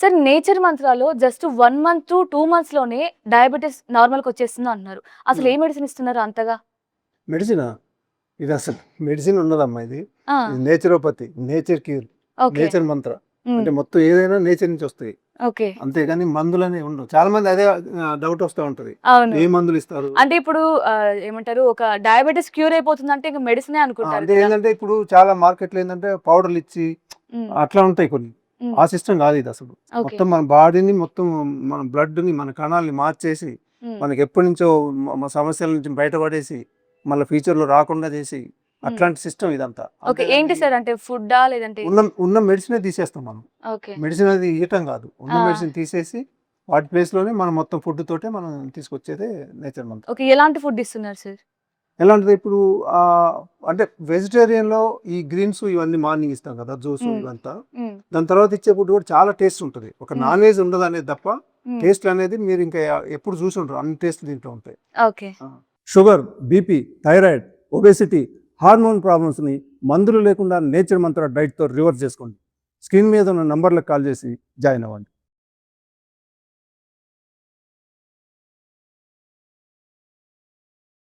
Sir nature మంత్రాలో just 1 month to 2 మంత్స్‌లోనే diabetes నార్మల్‌కొచ్చేస్తుంది అంటున్నారు. అసలు హ్మ్. ఏ మెడిసిన్ ఇస్తున్నారు అంతగా? మెడిసినా? ఇదసలు మెడిసిన్ ఉండదమ్మా ఇది. ఆ! ఇది naturopathy, nature cure, okay. Nature మంత్ర. హ్మ్. అంటే మొత్తం ఏదైనా నేచర్ నుంచి వస్తాయి. ఓకే. అంతేగాని మందులనేవి ఉండవు. చాలా మంది అదే డౌట్ వస్తా ఉంటది. అవును. ఏ మందులిస్తారు? అంటే ఇప్పుడు ఏమంటారు ఒక డయాబెటిస్ క్యూర్ అయిపోతుందంటే ఇంక మెడిసినే అనుకుంటారు అంటే కదా! ఏందంటే ఇప్పుడు చాలా మార్కెట్‌లో ఏందంటే పౌడర్‌లిచ్చి హ్మ్. అట్లా ఉంటాయి కొన్ని. హ్మ్. ఆ సిస్టమ్ కాదు ఇదసలు. ఓకే. మొత్తం మన బాడీని మొత్తం మన బ్లడ్‌ని, మన కణాల్ని మార్చేసి, హ్మ్. మనకి ఎప్పటినుంచో సమస్యల నుంచి బయటపడేసి, మళ్ళా ఫ్యూచర్‌లో రాకుండా చేసి, హ్మ్. అట్లాంటి సిస్టమ్ ఇదంతా. ఓకే. ఏంటి అంతేగాని సార్ అంటే ఫుడ్డా? లేదంటే ఉన్న ఉన్న మెడిసినే తీసేస్తాం మనం. ఓకే. మెడిసిన్ అది ఇయ్యటం కాదు. ఉన్న ఆ! మెడిసిన్ తీసేసి వాటి ప్లేస్‌లోనే మనం మొత్తం ఫుడ్ తోటే మనం తీసుకొచ్చేదే నేచర్ మంత్ర. ఓకే. ఎలాంటి ఫుడ్ ఇస్తున్నారు సార్? ఎలాంటిది ఇప్పుడు అంటే వెజిటేరియన్‌లో ఈ గ్రీన్స్ ఇవన్నీ మార్నింగ్ ఇస్తాం కదా! జ్యూసు హ్మ్. ఇవంతా. హ్మ్. దాని తర్వాత ఇచ్చే ఫుడ్ కూడా చాలా టేస్ట్ ఉంటది. ఒక హ్మ్. నాన్ వెజ్ ఉండదనేది తప్ప హ్మ్. టేస్ట్ అనేది మీరు ఇంకా ఎప్పుడు చూసుండరు. అన్ని టేస్ట్‌లు దీంట్లో ఉంటాయి. ఓకే. ఆ! Sugar, BP, thyroid, obesity, hormone ప్రాబ్లమ్స్‌ని మందులు లేకుండా నేచర్ మంత్ర డైట్‌తో రివర్స్ చేసుకోండి. స్క్రీన్ మీద ఉన్న నంబర్‌లకు కాల్ చేసి జాయిన్ అవ్వండి.